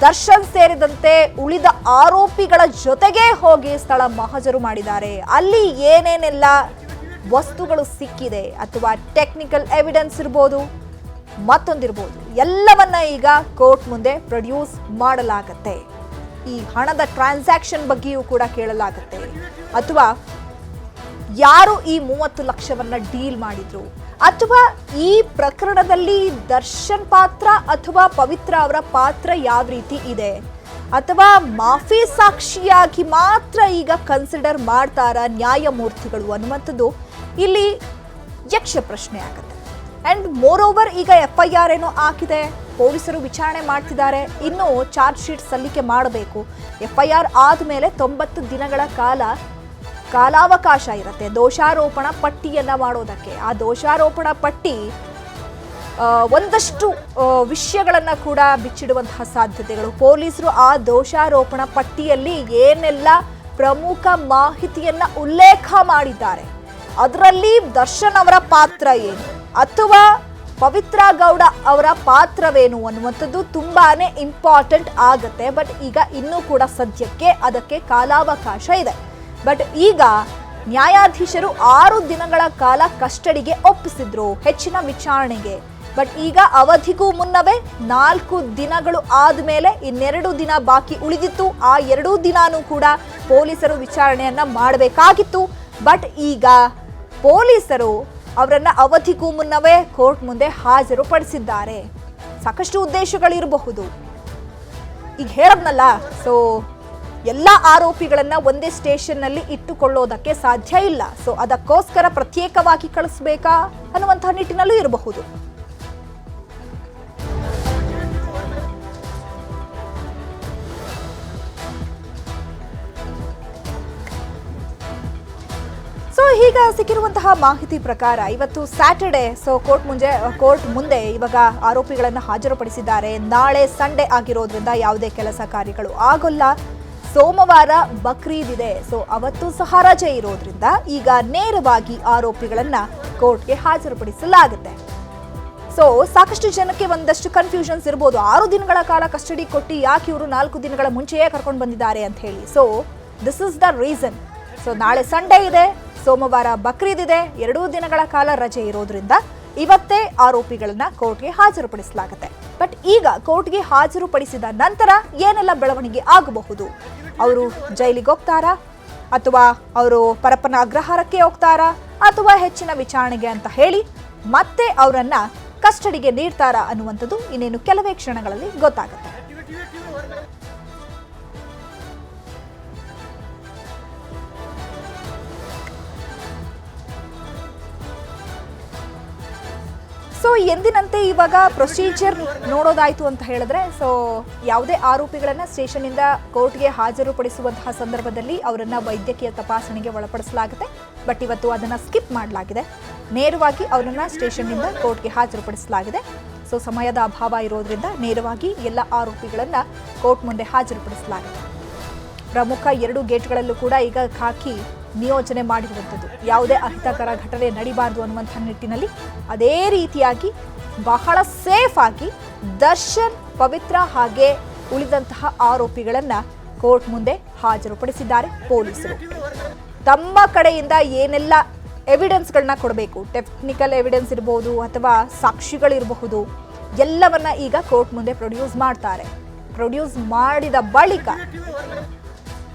ದರ್ಶನ್ ಸೇರಿದಂತೆ ಉಳಿದ ಆರೋಪಿಗಳ ಜೊತೆಗೆ ಹೋಗಿ ಸ್ಥಳ ಮಹಜರು ಮಾಡಿದ್ದಾರೆ. ಅಲ್ಲಿ ಏನೇನೆಲ್ಲ ವಸ್ತುಗಳು ಸಿಕ್ಕಿದೆ ಅಥವಾ ಟೆಕ್ನಿಕಲ್ ಎವಿಡೆನ್ಸ್ ಇರ್ಬೋದು, ಮತ್ತೊಂದಿರ್ಬೋದು, ಎಲ್ಲವನ್ನ ಈಗ ಕೋರ್ಟ್ ಮುಂದೆ ಪ್ರೊಡ್ಯೂಸ್ ಮಾಡಲಾಗತ್ತೆ. ಈ ಹಣದ ಟ್ರಾನ್ಸಾಕ್ಷನ್ ಬಗ್ಗೆಯೂ ಕೂಡ ಕೇಳಲಾಗತ್ತೆ. ಅಥವಾ ಯಾರು ಈ 30 ಲಕ್ಷವನ್ನ ಡೀಲ್ ಮಾಡಿದ್ರು, ಅಥವಾ ಈ ಪ್ರಕರಣದಲ್ಲಿ ದರ್ಶನ್ ಪಾತ್ರ ಅಥವಾ ಪವಿತ್ರ ಅವರ ಪಾತ್ರ ಯಾವ ರೀತಿ ಇದೆ, ಅಥವಾ ಮಾಫಿ ಸಾಕ್ಷಿಯಾಗಿ ಮಾತ್ರ ಈಗ ಕನ್ಸಿಡರ್ ಮಾಡ್ತಾರ ನ್ಯಾಯಮೂರ್ತಿಗಳು ಅನ್ನುವಂಥದ್ದು ಇಲ್ಲಿ ಯಕ್ಷ ಪ್ರಶ್ನೆ ಆಗುತ್ತೆ. ಅಂಡ್ ಮೋರ್ ಓವರ್ ಈಗ FIR ಏನೋ ಹಾಕಿದೆ, ಪೊಲೀಸರು ವಿಚಾರಣೆ ಮಾಡ್ತಿದ್ದಾರೆ, ಇನ್ನು ಚಾರ್ಜ್ ಶೀಟ್ ಸಲ್ಲಿಕೆ ಮಾಡಬೇಕು. FIR ಆದಮೇಲೆ 90 ದಿನಗಳ ಕಾಲಾವಕಾಶ ಇರುತ್ತೆ ದೋಷಾರೋಪಣ ಪಟ್ಟಿಯನ್ನ ಮಾಡೋದಕ್ಕೆ. ಆ ದೋಷಾರೋಪಣ ಪಟ್ಟಿ ಒಂದಷ್ಟು ವಿಷಯಗಳನ್ನ ಕೂಡ ಬಿಚ್ಚಿಡುವಂತಹ ಸಾಧ್ಯತೆಗಳು. ಪೊಲೀಸರು ಆ ದೋಷಾರೋಪಣ ಪಟ್ಟಿಯಲ್ಲಿ ಏನೆಲ್ಲ ಪ್ರಮುಖ ಮಾಹಿತಿಯನ್ನ ಉಲ್ಲೇಖ ಮಾಡಿದ್ದಾರೆ, ಅದರಲ್ಲಿ ದರ್ಶನ್ ಅವರ ಪಾತ್ರ ಏನು ಅಥವಾ ಪವಿತ್ರ ಗೌಡ ಅವರ ಪಾತ್ರವೇನು ಅನ್ನುವಂಥದ್ದು ತುಂಬಾನೇ ಇಂಪಾರ್ಟೆಂಟ್ ಆಗತ್ತೆ. ಬಟ್ ಈಗ ಇನ್ನೂ ಕೂಡ ಸದ್ಯಕ್ಕೆ ಅದಕ್ಕೆ ಕಾಲಾವಕಾಶ ಇದೆ. ಬಟ್ ಈಗ ನ್ಯಾಯಾಧೀಶರು 6 ದಿನಗಳ ಕಾಲ ಕಸ್ಟಡಿಗೆ ಒಪ್ಪಿಸಿದ್ರು ಹೆಚ್ಚಿನ ವಿಚಾರಣೆಗೆ. ಬಟ್ ಈಗ ಅವಧಿಗೂ ಮುನ್ನವೇ 4 ದಿನಗಳು ಆದ್ಮೇಲೆ ಇನ್ನೆರಡು ದಿನ ಬಾಕಿ ಉಳಿದಿತ್ತು. ಆ 2 ದಿನಾನೂ ಕೂಡ ಪೊಲೀಸರು ವಿಚಾರಣೆಯನ್ನ ಮಾಡಬೇಕಾಗಿತ್ತು. ಬಟ್ ಈಗ ಪೊಲೀಸರು ಅವರನ್ನ ಅವಧಿಗೂ ಮುನ್ನವೇ ಕೋರ್ಟ್ ಮುಂದೆ ಹಾಜರುಪಡಿಸಿದ್ದಾರೆ. ಸಾಕಷ್ಟು ಉದ್ದೇಶಗಳಿರಬಹುದು. ಈಗ ಹೇಳದ್ನಲ್ಲ, ಸೊ ಎಲ್ಲ ಆರೋಪಿಗಳನ್ನ ಒಂದೇ ಸ್ಟೇಷನ್ ನಲ್ಲಿ ಇಟ್ಟುಕೊಳ್ಳೋದಕ್ಕೆ ಸಾಧ್ಯ ಇಲ್ಲ. ಸೊ ಅದಕ್ಕೋಸ್ಕರ ಪ್ರತ್ಯೇಕವಾಗಿ ಕಳಿಸ್ಬೇಕಾ ಅನ್ನುವಂತಹ ನಿಟ್ಟಿನಲ್ಲೂ ಇರಬಹುದು. ಸೊ ಈಗ ಸಿಕ್ಕಿರುವಂತಹ ಮಾಹಿತಿ ಪ್ರಕಾರ ಇವತ್ತು ಸ್ಯಾಟರ್ಡೆ, ಸೊ ಕೋರ್ಟ್ ಮುಂದೆ ಇವಾಗ ಆರೋಪಿಗಳನ್ನ ಹಾಜರುಪಡಿಸಿದ್ದಾರೆ. ನಾಳೆ ಸಂಡೇ ಆಗಿರೋದ್ರಿಂದ ಯಾವುದೇ ಕೆಲಸ ಕಾರ್ಯಗಳು ಆಗೋಲ್ಲ. ಸೋಮವಾರ ಬಕ್ರೀದ್ ಇದೆ, ಸೊ ಅವತ್ತು ಸಹ ರಜೆ ಇರೋದ್ರಿಂದ ಈಗ ನೇರವಾಗಿ ಆರೋಪಿಗಳನ್ನ ಕೋರ್ಟ್ಗೆ ಹಾಜರುಪಡಿಸಲಾಗುತ್ತೆ. ಸೊ ಸಾಕಷ್ಟು ಜನಕ್ಕೆ ಒಂದಷ್ಟು ಕನ್ಫ್ಯೂಷನ್ಸ್ ಇರ್ಬೋದು. 6 ದಿನಗಳ ಕಾಲ ಕಸ್ಟಡಿ ಕೊಟ್ಟು ಯಾಕೆ ಇವರು 4 ದಿನಗಳ ಮುಂಚೆಯೇ ಕರ್ಕೊಂಡು ಬಂದಿದ್ದಾರೆ ಅಂತ ಹೇಳಿ. So this is the reason. So ನಾಳೆ ಸಂಡೇ ಇದೆ, ಸೋಮವಾರ ಬಕ್ರೀದ್ ಇದೆ, 2 ದಿನಗಳ ಕಾಲ ರಜೆ ಇರೋದ್ರಿಂದ ಇವತ್ತೇ ಆರೋಪಿಗಳನ್ನ ಕೋರ್ಟ್ಗೆ ಹಾಜರುಪಡಿಸಲಾಗುತ್ತೆ. ಬಟ್ ಈಗ ಕೋರ್ಟ್ಗೆ ಹಾಜರುಪಡಿಸಿದ ನಂತರ ಏನೆಲ್ಲ ಬೆಳವಣಿಗೆ ಆಗಬಹುದು? ಅವರು ಜೈಲಿಗೆ ಹೋಗ್ತಾರಾ, ಅಥವಾ ಅವರು ಪರಪ್ಪನ ಅಗ್ರಹಾರಕ್ಕೆ ಹೋಗ್ತಾರಾ, ಅಥವಾ ಹೆಚ್ಚಿನ ವಿಚಾರಣೆಗೆ ಅಂತ ಹೇಳಿ ಮತ್ತೆ ಅವರನ್ನ ಕಸ್ಟಡಿಗೆ ನೀಡ್ತಾರಾ ಅನ್ನುವಂಥದ್ದು ಇನ್ನೇನು ಕೆಲವೇ ಕ್ಷಣಗಳಲ್ಲಿ ಗೊತ್ತಾಗುತ್ತೆ. ಸೊ ಎಂದಿನಂತೆ ಇವಾಗ ಪ್ರೊಸೀಜರ್ ನೋಡೋದಾಯ್ತು ಅಂತ ಹೇಳಿದ್ರೆ, ಸೊ ಯಾವುದೇ ಆರೋಪಿಗಳನ್ನ ಸ್ಟೇಷನ್ನಿಂದ ಕೋರ್ಟ್ಗೆ ಹಾಜರುಪಡಿಸುವಂತಹ ಸಂದರ್ಭದಲ್ಲಿ ಅವರನ್ನ ವೈದ್ಯಕೀಯ ತಪಾಸಣೆಗೆ ಒಳಪಡಿಸಲಾಗುತ್ತೆ. ಬಟ್ ಇವತ್ತು ಅದನ್ನ ಸ್ಕಿಪ್ ಮಾಡಲಾಗಿದೆ. ನೇರವಾಗಿ ಅವರನ್ನ ಸ್ಟೇಷನ್ನಿಂದ ಕೋರ್ಟ್ಗೆ ಹಾಜರುಪಡಿಸಲಾಗಿದೆ. ಸೊ ಸಮಯದ ಅಭಾವ ಇರೋದ್ರಿಂದ ನೇರವಾಗಿ ಎಲ್ಲ ಆರೋಪಿಗಳನ್ನ ಕೋರ್ಟ್ ಮುಂದೆ ಹಾಜರುಪಡಿಸಲಾಗಿದೆ. ಪ್ರಮುಖ 2 ಗೇಟ್ಗಳಲ್ಲೂ ಕೂಡ ಈಗ ಖಾಕಿ ನಿಯೋಜನೆ ಮಾಡಿರುವಂಥದ್ದು. ಯಾವುದೇ ಅಹಿತಕರ ಘಟನೆ ನಡೀಬಾರದು ಅನ್ನುವಂಥ ನಿಟ್ಟಿನಲ್ಲಿ ಅದೇ ರೀತಿಯಾಗಿ ಬಹಳ ಸೇಫ್ ಆಗಿ ದರ್ಶನ್, ಪವಿತ್ರ ಹಾಗೆ ಉಳಿದಂತಹ ಆರೋಪಿಗಳನ್ನ ಕೋರ್ಟ್ ಮುಂದೆ ಹಾಜರುಪಡಿಸಿದ್ದಾರೆ ಪೊಲೀಸರು. ತಮ್ಮ ಕಡೆಯಿಂದ ಏನೆಲ್ಲ ಎವಿಡೆನ್ಸ್ಗಳನ್ನ ಕೊಡಬೇಕು, ಟೆಕ್ನಿಕಲ್ ಎವಿಡೆನ್ಸ್ ಇರಬಹುದು ಅಥವಾ ಸಾಕ್ಷಿಗಳಿರಬಹುದು, ಎಲ್ಲವನ್ನ ಈಗ ಕೋರ್ಟ್ ಮುಂದೆ ಪ್ರೊಡ್ಯೂಸ್ ಮಾಡ್ತಾರೆ. ಪ್ರೊಡ್ಯೂಸ್ ಮಾಡಿದ ಬಳಿಕ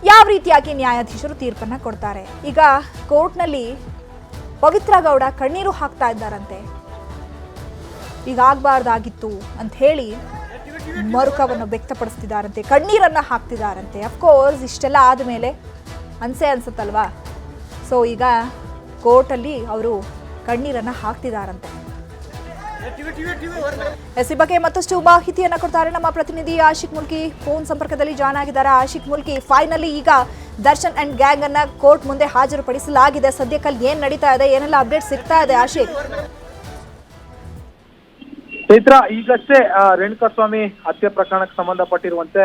ಯಾವ ರೀತಿಯಾಗಿ ನ್ಯಾಯಾಧೀಶರು ತೀರ್ಪನ್ನ ಕೊಡ್ತಾರೆ. ಈಗ ಕೋರ್ಟ್ನಲ್ಲಿ ಪವಿತ್ರ ಗೌಡ ಕಣ್ಣೀರು ಹಾಕ್ತಾ ಇದ್ದಾರಂತೆ. ಈಗ ಆಗ್ಬಾರ್ದಾಗಿತ್ತು ಅಂತ ಹೇಳಿ ಮರುಕವನ್ನು ವ್ಯಕ್ತಪಡಿಸ್ತಿದ್ದಾರಂತೆ, ಕಣ್ಣೀರನ್ನ ಹಾಕ್ತಿದ್ದಾರಂತೆ. ಅಫ್ಕೋರ್ಸ್ ಇಷ್ಟೆಲ್ಲ ಆದಮೇಲೆ ಅನ್ಸುತ್ತಲ್ವಾ. ಸೊ ಈಗ ಕೋರ್ಟಲ್ಲಿ ಅವರು ಕಣ್ಣೀರನ್ನ ಹಾಕ್ತಿದ್ದಾರಂತೆ. ಈ ಬಗ್ಗೆ ಮತ್ತಷ್ಟು ಮಾಹಿತಿಯನ್ನ ಕೊಡ್ತಾರೆ ನಮ್ಮ ಪ್ರತಿನಿಧಿ ಆಶಿಕ್ ಮುಲ್ಕಿ. ಫೋನ್ ಸಂಪರ್ಕದಲ್ಲಿ ಜಾಯ್ನ್ ಆಗಿದ್ದಾರೆ. ಆಶಿಕ್ ಮುಲ್ಕಿ, ಫೈನಲಿ ಈಗ ದರ್ಶನ್ ಅಂಡ್ ಗ್ಯಾಂಗ್ ಅನ್ನ ಕೋರ್ಟ್ ಮುಂದೆ ಹಾಜರುಪಡಿಸಲಾಗಿದೆ. ಸದ್ಯಕ್ಕಲ್ಲಿ ಏನ್ ನಡೀತಾ ಇದೆ, ಏನೆಲ್ಲ ಅಪ್ಡೇಟ್ ಸಿಗ್ತಾ ಇದೆ ಆಶಿಕ್? ಚೈತ್ರ, ಈಗಷ್ಟೇ ರೇಣುಕಾಸ್ವಾಮಿ ಹತ್ಯೆ ಪ್ರಕರಣಕ್ಕೆ ಸಂಬಂಧಪಟ್ಟಿರುವಂತೆ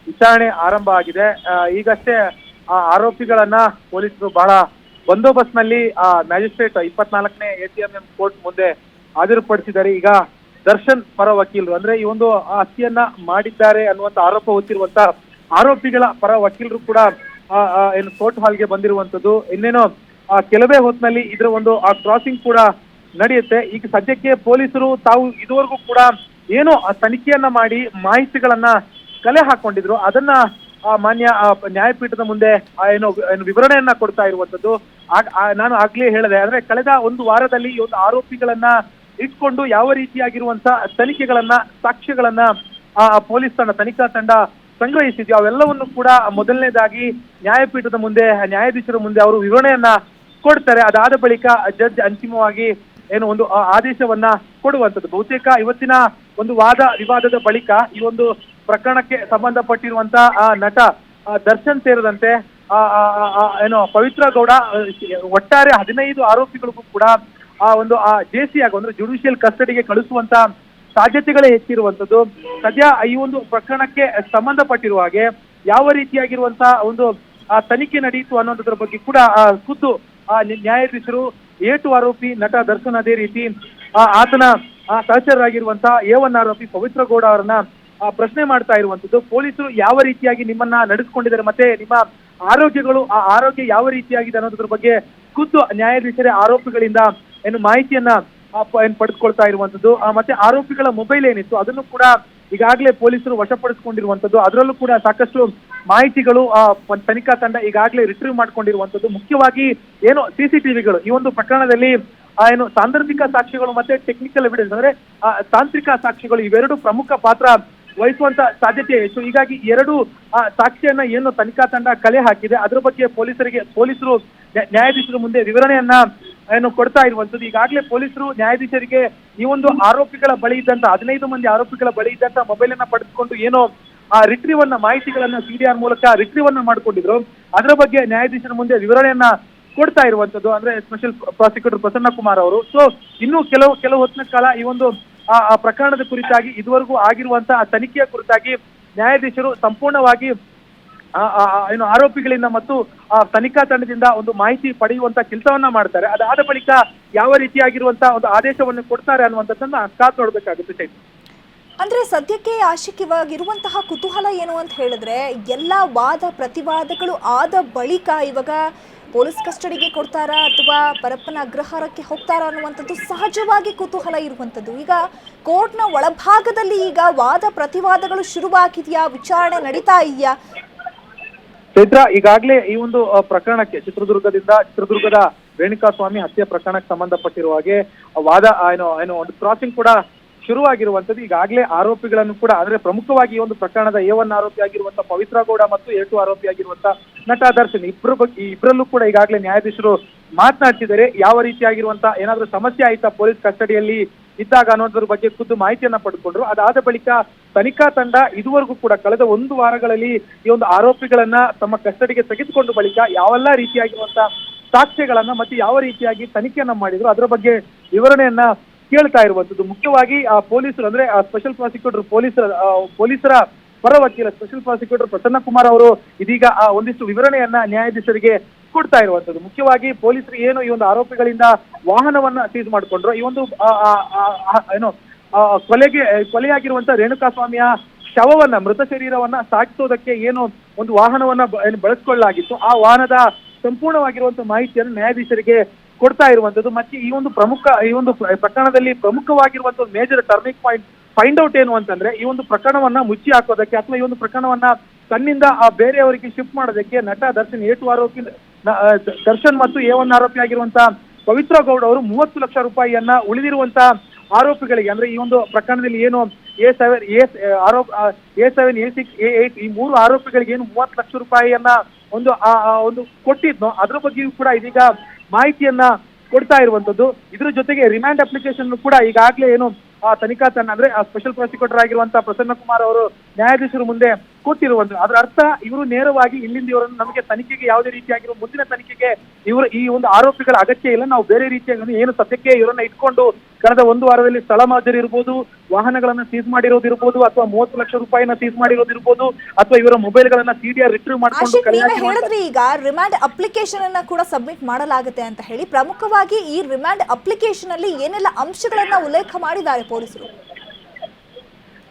ವಿಚಾರಣೆ ಆರಂಭ ಆಗಿದೆ. ಈಗಷ್ಟೇ ಆರೋಪಿಗಳನ್ನ ಪೊಲೀಸರು ಬಹಳ ಬಂದೋಬಸ್ತ್ ನಲ್ಲಿ ಮ್ಯಾಜಿಸ್ಟ್ರೇಟ್ 24ನೇ ACMM ಕೋರ್ಟ್ ಮುಂದೆ ಹಾಜರುಪಡಿಸಿದ್ದಾರೆ. ಈಗ ದರ್ಶನ್ ಪರ ವಕೀಲರು ಅಂದ್ರೆ ಈ ಒಂದು ಹತ್ಯೆಯನ್ನ ಮಾಡಿದ್ದಾರೆ ಅನ್ನುವಂತ ಆರೋಪ ಹೊತ್ತಿರುವಂತ ಆರೋಪಿಗಳ ಪರ ವಕೀಲರು ಕೂಡ ಏನು ಕೋರ್ಟ್ ಹಾಲ್ಗೆ ಬಂದಿರುವಂತದ್ದು. ಇನ್ನೇನೋ ಕೆಲವೇ ಹೊತ್ತಿನಲ್ಲಿ ಇದರ ಒಂದು ಕ್ರಾಸಿಂಗ್ ಕೂಡ ನಡೆಯುತ್ತೆ. ಈಗ ಸದ್ಯಕ್ಕೆ ಪೊಲೀಸರು ತಾವು ಇದುವರೆಗೂ ಕೂಡ ಏನೋ ತನಿಖೆಯನ್ನ ಮಾಡಿ ಮಾಹಿತಿಗಳನ್ನ ಕಲೆ ಹಾಕೊಂಡಿದ್ರು, ಅದನ್ನ ಮಾನ್ಯ ನ್ಯಾಯಪೀಠದ ಮುಂದೆ ಏನು ವಿವರಣೆಯನ್ನ ಕೊಡ್ತಾ ಇರುವಂತದ್ದು. ನಾನು ಆಗ್ಲೇ ಹೇಳಿದೆ, ಅಂದ್ರೆ ಕಳೆದ ಒಂದು ವಾರದಲ್ಲಿ ಈ ಒಂದು ಆರೋಪಿಗಳನ್ನ ಇಟ್ಕೊಂಡು ಯಾವ ರೀತಿಯಾಗಿರುವಂತ ತನಿಖೆಗಳನ್ನ ಸಾಕ್ಷ್ಯಗಳನ್ನ ಪೊಲೀಸ್ ತಂಡ ತನಿಖಾ ತಂಡ ಸಂಗ್ರಹಿಸಿದ್ಯೋ ಅವೆಲ್ಲವನ್ನು ಕೂಡ ಮೊದಲನೇದಾಗಿ ನ್ಯಾಯಪೀಠದ ಮುಂದೆ ನ್ಯಾಯಾಧೀಶರ ಮುಂದೆ ಅವರು ವಿವರಣೆಯನ್ನ ಕೊಡ್ತಾರೆ. ಅದಾದ ಬಳಿಕ ಜಡ್ಜ್ ಅಂತಿಮವಾಗಿ ಏನು ಒಂದು ಆದೇಶವನ್ನ ಕೊಡುವಂಥದ್ದು. ಬಹುತೇಕ ಇವತ್ತಿನ ಒಂದು ವಾದ ವಿವಾದದ ಬಳಿಕ ಈ ಒಂದು ಪ್ರಕರಣಕ್ಕೆ ಸಂಬಂಧಪಟ್ಟಿರುವಂತ ನಟ ದರ್ಶನ್ ಸೇರಿದಂತೆ ಏನು ಪವಿತ್ರ ಗೌಡ ಒಟ್ಟಾರೆ 15 ಆರೋಪಿಗಳಿಗೂ ಕೂಡ ಒಂದು ಜೆಸಿ ಆಗ ಅಂದ್ರೆ ಜುಡಿಷಿಯಲ್ ಕಸ್ಟಡಿಗೆ ಕಳಿಸುವಂತ ಸಾಧ್ಯತೆಗಳೇ ಹೆಚ್ಚಿರುವಂತದ್ದು. ಸದ್ಯ ಈ ಒಂದು ಪ್ರಕರಣಕ್ಕೆ ಸಂಬಂಧಪಟ್ಟಿರುವ ಹಾಗೆ ಯಾವ ರೀತಿಯಾಗಿರುವಂತ ಒಂದು ತನಿಖೆ ನಡೆಯಿತು ಅನ್ನೋದ್ರ ಬಗ್ಗೆ ಕೂಡ ಖುದ್ದು ನ್ಯಾಯಾಧೀಶರು ಏಟು ಆರೋಪಿ ನಟ ದರ್ಶನ್, ಅದೇ ರೀತಿ ಆತನ ಸಹಚರರಾಗಿರುವಂತ A1 ಆರೋಪಿ ಪವಿತ್ರ ಗೌಡ ಅವರನ್ನ ಪ್ರಶ್ನೆ ಮಾಡ್ತಾ ಇರುವಂತದ್ದು. ಪೊಲೀಸರು ಯಾವ ರೀತಿಯಾಗಿ ನಿಮ್ಮನ್ನ ನಡೆಸ್ಕೊಂಡಿದ್ದಾರೆ, ಮತ್ತೆ ನಿಮ್ಮ ಆರೋಗ್ಯಗಳು ಆರೋಗ್ಯ ಯಾವ ರೀತಿಯಾಗಿದೆ ಅನ್ನೋದ್ರ ಬಗ್ಗೆ ಖುದ್ದು ನ್ಯಾಯಾಧೀಶರೇ ಆರೋಪಿಗಳಿಂದ ಏನು ಮಾಹಿತಿಯನ್ನ ಪಡೆದುಕೊಳ್ತಾ ಇರುವಂತದ್ದು. ಮತ್ತೆ ಆರೋಪಿಗಳ ಮೊಬೈಲ್ ಏನಿತ್ತು ಅದನ್ನು ಕೂಡ ಈಗಾಗಲೇ ಪೊಲೀಸರು ವಶಪಡಿಸಿಕೊಂಡಿರುವಂತದ್ದು. ಅದರಲ್ಲೂ ಕೂಡ ಸಾಕಷ್ಟು ಮಾಹಿತಿಗಳು ತನಿಖಾ ತಂಡ ಈಗಾಗಲೇ ರಿಟ್ರೀವ್ ಮಾಡ್ಕೊಂಡಿರುವಂತದ್ದು. ಮುಖ್ಯವಾಗಿ ಏನು CCTVಗಳು ಈ ಒಂದು ಪ್ರಕರಣದಲ್ಲಿ ಏನು ಸಾಂದರ್ಭಿಕ ಸಾಕ್ಷ್ಯಗಳು ಮತ್ತೆ ಟೆಕ್ನಿಕಲ್ ಎವಿಡೆನ್ಸ್ ಅಂದ್ರೆ ತಾಂತ್ರಿಕ ಸಾಕ್ಷ್ಯಗಳು ಇವೆರಡು ಪ್ರಮುಖ ಪಾತ್ರ ವಹಿಸುವಂತ ಸಾಧ್ಯತೆ ಹೆಚ್ಚು. ಹೀಗಾಗಿ ಎರಡು ಸಾಕ್ಷ್ಯನ ಏನು ತನಿಖಾ ತಂಡ ಕಲೆ ಹಾಕಿದೆ ಅದರ ಬಗ್ಗೆ ಪೊಲೀಸರು ನ್ಯಾಯಾಧೀಶರ ಮುಂದೆ ವಿವರಣೆಯನ್ನ ಏನು ಕೊಡ್ತಾ ಇರುವಂತದ್ದು. ಈಗಾಗಲೇ ಪೊಲೀಸರು ನ್ಯಾಯಾಧೀಶರಿಗೆ ಈ ಒಂದು ಆರೋಪಿಗಳ ಬಳಿ ಇದ್ದಂತ 15 ಮಂದಿ ಆರೋಪಿಗಳ ಬಳಿ ಇದ್ದಂತ ಮೊಬೈಲ್ ಅನ್ನ ಪಡೆದುಕೊಂಡು ಏನೋ ರಿಟ್ರೀವ್ ಅನ್ನ ಮಾಹಿತಿಗಳನ್ನ CDR ಮೂಲಕ ರಿಟ್ರೀವ್ ಅನ್ನ ಮಾಡ್ಕೊಂಡಿದ್ರು, ಅದರ ಬಗ್ಗೆ ನ್ಯಾಯಾಧೀಶರ ಮುಂದೆ ವಿವರಣೆಯನ್ನ ಕೊಡ್ತಾ ಇರುವಂತದ್ದು. ಅಂದ್ರೆ ಸ್ಪೆಷಲ್ ಪ್ರಾಸಿಕ್ಯೂಟರ್ ಪ್ರಸನ್ನ ಕುಮಾರ್ ಅವರು. ಸೊ ಇನ್ನು ಕೆಲವು ಹೊತ್ತಿನ ಕಾಲ ಈ ಒಂದು ಪ್ರಕರಣದ ಕುರಿತಾಗಿ ಇದುವರೆಗೂ ಆಗಿರುವಂತಹ ತನಿಖೆಯ ಕುರಿತಾಗಿ ನ್ಯಾಯಾಧೀಶರು ಸಂಪೂರ್ಣವಾಗಿ ಏನು ಆರೋಪಿಗಳಿಂದ ಮತ್ತು ತನಿಖಾ ತಂಡದಿಂದ ಒಂದು ಮಾಹಿತಿ ಪಡೆಯುವಂತ ಕೆಲಸವನ್ನ ಮಾಡ್ತಾರೆ. ಅದಾದ ಬಳಿಕ ಯಾವ ರೀತಿಯಾಗಿರುವಂತಹ ಒಂದು ಆದೇಶವನ್ನು ಕೊಡ್ತಾರೆ ಅನ್ನುವಂಥದ್ದನ್ನ ಕಾದು ನೋಡ್ಬೇಕಾಗುತ್ತೆ. ಅಂದ್ರೆ ಸದ್ಯಕ್ಕೆ ಆಶಿಕ್ ಇರುವಂತಹ ಕುತೂಹಲ ಏನು ಅಂತ ಹೇಳಿದ್ರೆ, ಎಲ್ಲ ವಾದ ಪ್ರತಿವಾದಗಳು ಆದ ಬಳಿಕ ಇವಾಗ ಪೊಲೀಸ್ ಕಸ್ಟಡಿಗೆ ಕೊಡ್ತಾರಾ ಅಥವಾ ಪರಪ್ಪನ ಅಗ್ರಹಾರಕ್ಕೆ ಹೋಗ್ತಾರಾ ಅನ್ನುವಂಥದ್ದು ಸಹಜವಾಗಿ ಕುತೂಹಲ ಇರುವಂಥದ್ದು. ಈಗ ಕೋರ್ಟ್ನ ಒಳಭಾಗದಲ್ಲಿ ಈಗ ವಾದ ಪ್ರತಿವಾದಗಳು ಶುರುವಾಗಿದೆಯಾ, ವಿಚಾರಣೆ ನಡೀತಾ ಇದೆಯಾ? ಚೈತ್ರ, ಈಗಾಗಲೇ ಈ ಒಂದು ಪ್ರಕರಣಕ್ಕೆ ಚಿತ್ರದುರ್ಗದ ರೇಣುಕಾಸ್ವಾಮಿ ಹತ್ಯೆ ಪ್ರಕರಣಕ್ಕೆ ಸಂಬಂಧಪಟ್ಟಿರುವ ಹಾಗೆ ವಾದ ಏನು ಒಂದು ಕ್ರಾಸಿಂಗ್ ಕೂಡ ಶುರುವಾಗಿರುವಂತದ್ದು. ಈಗಾಗಲೇ ಆರೋಪಿಗಳನ್ನು ಕೂಡ ಅಂದ್ರೆ ಪ್ರಮುಖವಾಗಿ ಈ ಒಂದು ಪ್ರಕರಣದ A1 ಆರೋಪಿ ಆಗಿರುವಂತ ಪವಿತ್ರ ಗೌಡ ಮತ್ತು A2 ಆರೋಪಿ ಆಗಿರುವಂತ ನಟ ದರ್ಶನ್ ಇಬ್ಬರಲ್ಲೂ ಕೂಡ ಈಗಾಗಲೇ ನ್ಯಾಯಾಧೀಶರು ಮಾತನಾಡ್ತಿದ್ದಾರೆ. ಯಾವ ರೀತಿಯಾಗಿರುವಂತ ಏನಾದ್ರೂ ಸಮಸ್ಯೆ ಆಯ್ತಾ ಪೊಲೀಸ್ ಕಸ್ಟಡಿಯಲ್ಲಿ ಇದ್ದಾಗ ಅನ್ನೋದ್ರ ಬಗ್ಗೆ ಖುದ್ದು ಮಾಹಿತಿಯನ್ನ ಪಡೆದುಕೊಂಡ್ರು. ಅದಾದ ಬಳಿಕ ತನಿಖಾ ತಂಡ ಇದುವರೆಗೂ ಕೂಡ ಕಳೆದ ಒಂದು ವಾರಗಳಲ್ಲಿ ಈ ಒಂದು ಆರೋಪಿಗಳನ್ನ ತಮ್ಮ ಕಸ್ಟಡಿಗೆ ತೆಗೆದುಕೊಂಡು ಬಳಿಕ ಯಾವೆಲ್ಲ ರೀತಿಯಾಗಿರುವಂತ ಸಾಕ್ಷ್ಯಗಳನ್ನ ಮತ್ತೆ ಯಾವ ರೀತಿಯಾಗಿ ತನಿಖೆಯನ್ನ ಮಾಡಿದ್ರು ಅದರ ಬಗ್ಗೆ ವಿವರಣೆಯನ್ನ ಕೇಳ್ತಾ ಇರುವಂತದ್ದು. ಮುಖ್ಯವಾಗಿ ಪೊಲೀಸರು ಅಂದ್ರೆ ಸ್ಪೆಷಲ್ ಪ್ರಾಸಿಕ್ಯೂಟರ್ ಪೊಲೀಸರ ಪರ ವಕೀಲ ಸ್ಪೆಷಲ್ ಪ್ರಾಸಿಕ್ಯೂಟರ್ ಪ್ರಸನ್ನ ಕುಮಾರ್ ಅವರು ಇದೀಗ ಒಂದಿಷ್ಟು ವಿವರಣೆಯನ್ನ ನ್ಯಾಯಾಧೀಶರಿಗೆ ಕೊಡ್ತಾ ಇರುವಂತದ್ದು. ಮುಖ್ಯವಾಗಿ ಪೊಲೀಸರು ಏನು ಈ ಒಂದು ಆರೋಪಿಗಳಿಂದ ವಾಹನವನ್ನ ಸೀಸ್ ಮಾಡಿಕೊಂಡ್ರು, ಈ ಒಂದು ಏನು ಕೊಲೆಯಾಗಿರುವಂತ ರೇಣುಕಾಸ್ವಾಮಿಯ ಶವವನ್ನ ಮೃತ ಶರೀರವನ್ನ ಸಾಗಿಸೋದಕ್ಕೆ ಏನು ಒಂದು ವಾಹನವನ್ನ ಬಳಸಿಕೊಳ್ಳಲಾಗಿತ್ತು, ಆ ವಾಹನದ ಸಂಪೂರ್ಣವಾಗಿರುವಂತಹ ಮಾಹಿತಿಯನ್ನು ನ್ಯಾಯಾಧೀಶರಿಗೆ ಕೊಡ್ತಾ ಇರುವಂತದ್ದು. ಮತ್ತೆ ಈ ಒಂದು ಪ್ರಕರಣದಲ್ಲಿ ಪ್ರಮುಖವಾಗಿರುವಂತಹ major turning point find out ಏನು ಅಂತಂದ್ರೆ, ಈ ಒಂದು ಪ್ರಕರಣವನ್ನ ಮುಚ್ಚಿ ಹಾಕೋದಕ್ಕೆ ಅಥವಾ ಈ ಒಂದು ಪ್ರಕರಣವನ್ನ ತನ್ನಿಂದ ಬೇರೆಯವರಿಗೆ ಶಿಫ್ಟ್ ಮಾಡೋದಕ್ಕೆ ನಟ ದರ್ಶನ್ A2 ಆರೋಪಿ ದರ್ಶನ್ ಮತ್ತು A1 ಆರೋಪಿ ಆಗಿರುವಂತ ಪವಿತ್ರ ಗೌಡ ಅವರು 30 ಲಕ್ಷ ರೂಪಾಯಿಯನ್ನ ಉಳಿದಿರುವಂತ ಆರೋಪಿಗಳಿಗೆ ಅಂದ್ರೆ ಈ ಒಂದು ಪ್ರಕರಣದಲ್ಲಿ ಏನು A7, A6, A8 ಈ 3 ಆರೋಪಿಗಳಿಗೆ ಏನು 30 ಲಕ್ಷ ರೂಪಾಯಿಯನ್ನ ಒಂದು ಕೊಟ್ಟಿದ್ನೋ ಅದ್ರ ಬಗ್ಗೆಯೂ ಕೂಡ ಇದೀಗ ಮಾಹಿತಿಯನ್ನ ಕೊಡ್ತಾ ಇರುವಂತದ್ದು. ಇದ್ರ ಜೊತೆಗೆ ರಿಮ್ಯಾಂಡ್ ಅಪ್ಲಿಕೇಶನ್ ಕೂಡ ಈಗಾಗಲೇ ಏನು ತನಿಖಾ ತಂಡ ಅಂದ್ರೆ ಸ್ಪೆಷಲ್ ಪ್ರಾಸಿಕ್ಯೂಟರ್ ಆಗಿರುವಂತಹ ಪ್ರಸನ್ನ ಕುಮಾರ್ ಅವರು ನ್ಯಾಯಾಧೀಶರ ಮುಂದೆ ಕೊಟ್ಟಿರುವಂತದ್ದು. ಅದರ ಅರ್ಥ ಇವರು ನೇರವಾಗಿ ಇಲ್ಲಿಂದ ಇವರನ್ನು ನಮಗೆ ತನಿಖೆಗೆ ಯಾವುದೇ ರೀತಿಯಾಗಿರುವ ಮುಂದಿನ ತನಿಖೆಗೆ ಈ ಒಂದು ಆರೋಪಿಗಳ ಅಗತ್ಯ ಇಲ್ಲ, ನಾವು ಬೇರೆ ರೀತಿಯಾಗಿ ಏನು ಸದ್ಯಕ್ಕೆ ಇವರನ್ನ ಇಟ್ಕೊಂಡು ಕಳೆದ ಒಂದು ವಾರದಲ್ಲಿ ಸ್ಥಳ ಮಾದರಿ ಇರ್ಬೋದು, ವಾಹನಗಳನ್ನ ಸೀಸ್ ಮಾಡಿರೋದಿರ್ಬೋದು, ಅಥವಾ 30 ಲಕ್ಷ ರೂಪಾಯಿನ ಸೀಸ್ ಮಾಡಿರೋದಿರ್ಬೋದು, ಅಥವಾ ಇವರ ಮೊಬೈಲ್ಗಳನ್ನ CDR ರಿಟ್ರೀವ್ ಮಾಡ್ಕೊಂಡು ಹೇಳಿದ್ರೆ ಈಗ ರಿಮ್ಯಾಂಡ್ ಅಪ್ಲಿಕೇಶನ್ ಅನ್ನ ಕೂಡ ಸಬ್ಮಿಟ್ ಮಾಡಲಾಗುತ್ತೆ ಅಂತ ಹೇಳಿ, ಪ್ರಮುಖವಾಗಿ ಈ ರಿಮ್ಯಾಂಡ್ ಅಪ್ಲಿಕೇಶನ್ ಅಲ್ಲಿ ಏನೆಲ್ಲ ಅಂಶಗಳನ್ನ ಉಲ್ಲೇಖ ಮಾಡಿದ್ದಾರೆ ಪೊಲೀಸರು?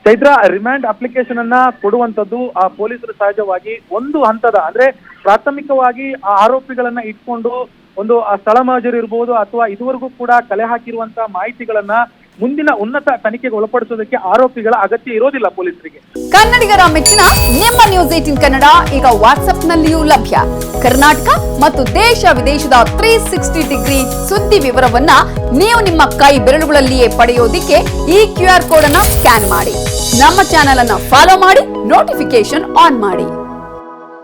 ಚೈತ್ರ, ರಿಮ್ಯಾಂಡ್ ಅಪ್ಲಿಕೇಶನ್ ಅನ್ನ ಕೊಡುವಂತದ್ದು ಆ ಪೊಲೀಸರು ಸಹಜವಾಗಿ ಒಂದು ಹಂತದ ಅಂದ್ರೆ ಪ್ರಾಥಮಿಕವಾಗಿ ಆ ಆರೋಪಿಗಳನ್ನ ಇಟ್ಕೊಂಡು ಒಂದು ಸ್ಥಳ ಮಹಜರು ಇರ್ಬೋದು ಅಥವಾ ಇದುವರೆಗೂ ಕೂಡ ಕಲೆ ಹಾಕಿರುವಂತಹ ಮಾಹಿತಿಗಳನ್ನ ಮುಂದಿನ ಉನ್ನತ ತನಿಖೆಗೆ ಒಳಪಡಿಸೋದಕ್ಕೆ ಆರೋಪಿಗಳ ಅಗತ್ಯ ಇರೋದಿಲ್ಲ ಪೊಲೀಸರಿಗೆ. ಕನ್ನಡಿಗರ ಮೆಚ್ಚಿನ ನಿಮ್ಮ ನ್ಯೂಸ್ 18 ಕನ್ನಡ ಈಗ ವಾಟ್ಸ್ಆಪ್ನಲ್ಲಿಯೂ ಲಭ್ಯ. ಕರ್ನಾಟಕ ಮತ್ತು ದೇಶ ವಿದೇಶದ 360 ಡಿಗ್ರಿ ಸುದ್ದಿ ವಿವರವನ್ನ ನೀವು ನಿಮ್ಮ ಕೈ ಬೆರಳುಗಳಲ್ಲಿಯೇ ಪಡೆಯೋದಿಕ್ಕೆ ಈ QR ಕೋಡ್ ಅನ್ನ ಸ್ಕ್ಯಾನ್ ಮಾಡಿ. ನಮ್ಮ ಚಾನೆಲ್ ಅನ್ನ ಫಾಲೋ ಮಾಡಿ, ನೋಟಿಫಿಕೇಶನ್ ಆನ್ ಮಾಡಿ.